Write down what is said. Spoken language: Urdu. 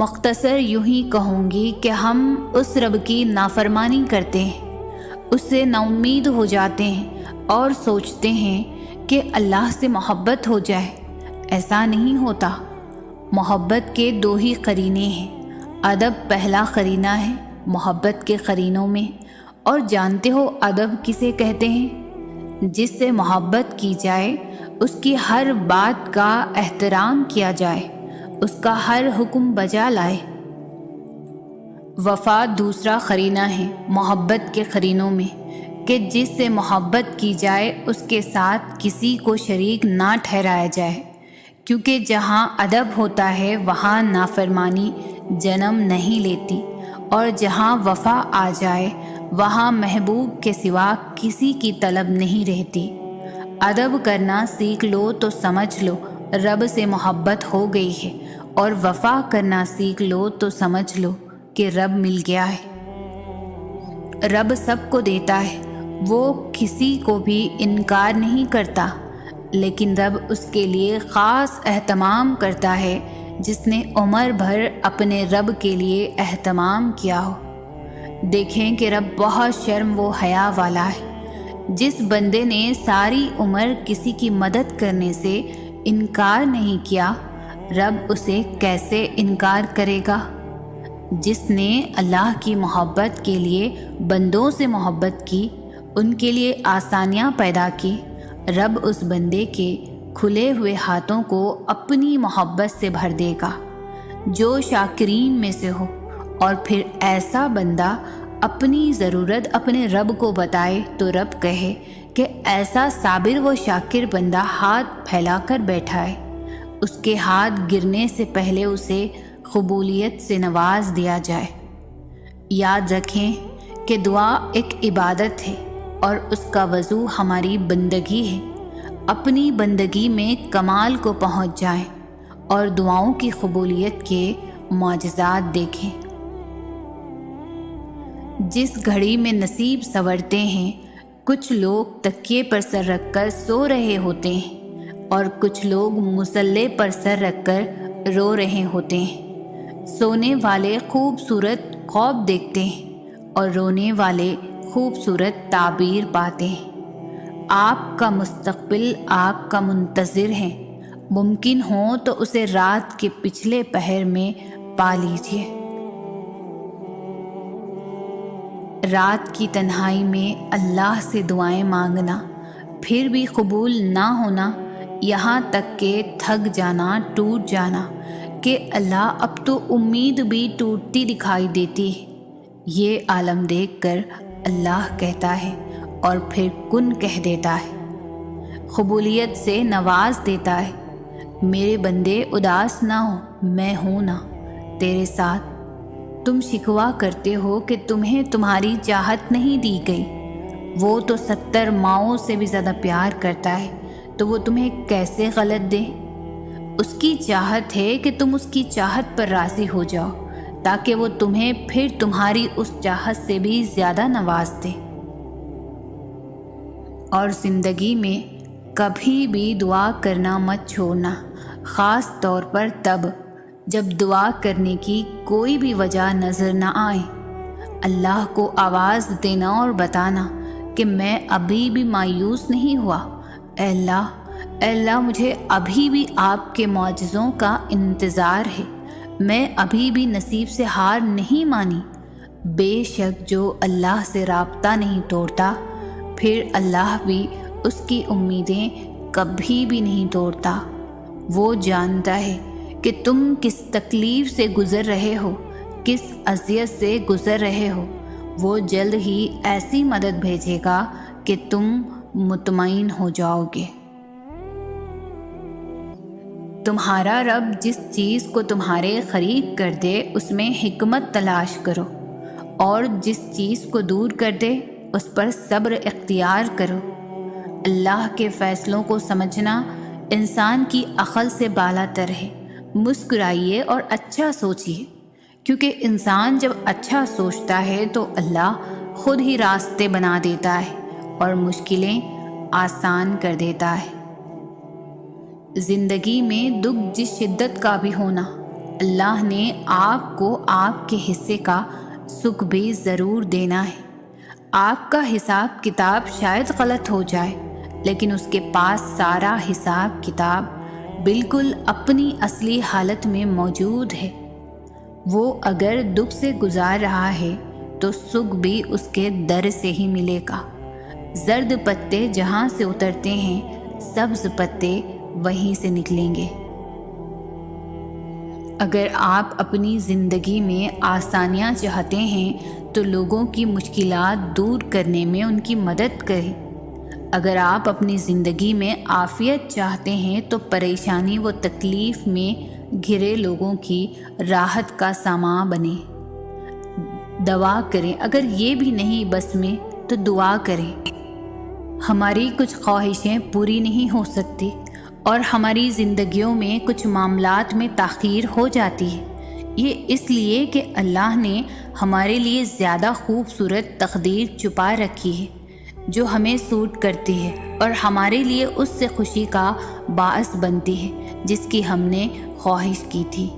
مختصر یوں ہی کہوں گی کہ ہم اس رب کی نافرمانی کرتے ہیں، اس سے نا امید ہو جاتے ہیں اور سوچتے ہیں کہ اللہ سے محبت ہو جائے۔ ایسا نہیں ہوتا۔ محبت کے دو ہی قرینے ہیں۔ ادب پہلا قرینہ ہے محبت کے قرینوں میں، اور جانتے ہو ادب کسے کہتے ہیں؟ جس سے محبت کی جائے، اس کی ہر بات کا احترام کیا جائے، اس کا ہر حکم بجا لائے۔ وفا دوسرا قرینہ ہے محبت کے قرینوں میں، کہ جس سے محبت کی جائے اس کے ساتھ کسی کو شریک نہ ٹھہرایا جائے، کیونکہ جہاں ادب ہوتا ہے وہاں نافرمانی جنم نہیں لیتی، اور جہاں وفا آ جائے وہاں محبوب کے سوا کسی کی طلب نہیں رہتی۔ ادب کرنا سیکھ لو تو سمجھ لو رب سے محبت ہو گئی ہے، اور وفا کرنا سیکھ لو تو سمجھ لو کہ رب مل گیا ہے۔ رب سب کو دیتا ہے، وہ کسی کو بھی انکار نہیں کرتا، لیکن رب اس کے لیے خاص اہتمام کرتا ہے جس نے عمر بھر اپنے رب کے لیے اہتمام کیا ہو۔ دیکھیں کہ رب بہت شرم و حیا والا ہے۔ جس بندے نے ساری عمر کسی کی مدد کرنے سے انکار نہیں کیا، رب اسے کیسے انکار کرے گا؟ جس نے اللہ کی محبت کے لیے بندوں سے محبت کی، ان کے لیے آسانیاں پیدا کی، رب اس بندے کے کھلے ہوئے ہاتھوں کو اپنی محبت سے بھر دے گا جو شاکرین میں سے ہو۔ اور پھر ایسا بندہ اپنی ضرورت اپنے رب کو بتائے تو رب کہے کہ ایسا صابر و شاکر بندہ ہاتھ پھیلا کر بیٹھا ہے، اس کے ہاتھ گرنے سے پہلے اسے قبولیت سے نواز دیا جائے۔ یاد رکھیں کہ دعا ایک عبادت ہے، اور اس کا وضو ہماری بندگی ہے۔ اپنی بندگی میں کمال کو پہنچ جائیں اور دعاؤں کی قبولیت کے معجزات دیکھیں۔ جس گھڑی میں نصیب سنورتے ہیں، کچھ لوگ تکیے پر سر رکھ کر سو رہے ہوتے ہیں، اور کچھ لوگ مصلے پر سر رکھ کر رو رہے ہوتے ہیں۔ سونے والے خوبصورت خواب دیکھتے ہیں، اور رونے والے خوبصورت تعبیر پاتے ہیں۔ آپ کا مستقبل آپ کا منتظر ہے، ممکن ہو تو اسے رات کے پچھلے پہر میں پا لیجیے۔ رات کی تنہائی میں اللہ سے دعائیں مانگنا، پھر بھی قبول نہ ہونا، یہاں تک کہ تھک جانا، ٹوٹ جانا کہ اللہ اب تو امید بھی ٹوٹتی دکھائی دیتی ہے، یہ عالم دیکھ کر اللہ کہتا ہے اور پھر کن کہہ دیتا ہے، قبولیت سے نواز دیتا ہے۔ میرے بندے اداس نہ ہو، میں ہوں نا تیرے ساتھ۔ تم شکوہ کرتے ہو کہ تمہیں تمہاری چاہت نہیں دی گئی، وہ تو 70 ماؤں سے بھی زیادہ پیار کرتا ہے، تو وہ تمہیں کیسے غلط دے؟ اس کی چاہت ہے کہ تم اس کی چاہت پر راضی ہو جاؤ، تاکہ وہ تمہیں پھر تمہاری اس چاہت سے بھی زیادہ نواز دے۔ اور زندگی میں کبھی بھی دعا کرنا مت چھوڑنا، خاص طور پر تب جب دعا کرنے کی کوئی بھی وجہ نظر نہ آئے۔ اللہ کو آواز دینا اور بتانا کہ میں ابھی بھی مایوس نہیں ہوا، اے اللہ مجھے ابھی بھی آپ کے معجزوں کا انتظار ہے، میں ابھی بھی نصیب سے ہار نہیں مانی۔ بے شک جو اللہ سے رابطہ نہیں توڑتا، پھر اللہ بھی اس کی امیدیں کبھی بھی نہیں توڑتا۔ وہ جانتا ہے کہ تم کس تکلیف سے گزر رہے ہو، کس اذیت سے گزر رہے ہو۔ وہ جلد ہی ایسی مدد بھیجے گا کہ تم مطمئن ہو جاؤ گے۔ تمہارا رب جس چیز کو تمہارے قریب کر دے اس میں حکمت تلاش کرو، اور جس چیز کو دور کر دے اس پر صبر اختیار کرو۔ اللہ کے فیصلوں کو سمجھنا انسان کی عقل سے بالا تر ہے۔ مسکرائیے اور اچھا سوچیے، کیونکہ انسان جب اچھا سوچتا ہے تو اللہ خود ہی راستے بنا دیتا ہے اور مشکلیں آسان کر دیتا ہے۔ زندگی میں دکھ جس شدت کا بھی ہونا، اللہ نے آپ کو آپ کے حصے کا سکھ بھی ضرور دینا ہے۔ آپ کا حساب کتاب شاید غلط ہو جائے، لیکن اس کے پاس سارا حساب کتاب بالکل اپنی اصلی حالت میں موجود ہے۔ وہ اگر دکھ سے گزار رہا ہے تو سکھ بھی اس کے در سے ہی ملے گا۔ زرد پتے جہاں سے اترتے ہیں، سبز پتے وہیں سے نکلیں گے۔ اگر آپ اپنی زندگی میں آسانیاں چاہتے ہیں تو لوگوں کی مشکلات دور کرنے میں ان کی مدد کریں۔ اگر آپ اپنی زندگی میں عافیت چاہتے ہیں تو پریشانی و تکلیف میں گھرے لوگوں کی راحت کا سامان بنیں۔ دعا کریں، اگر یہ بھی نہیں بس میں تو دعا کریں۔ ہماری کچھ خواہشیں پوری نہیں ہو سکتی اور ہماری زندگیوں میں کچھ معاملات میں تاخیر ہو جاتی ہے۔ یہ اس لیے کہ اللہ نے ہمارے لیے زیادہ خوبصورت تقدیر چھپا رکھی ہے جو ہمیں سوٹ کرتی ہے اور ہمارے لیے اس سے خوشی کا باعث بنتی ہے جس کی ہم نے خواہش کی تھی۔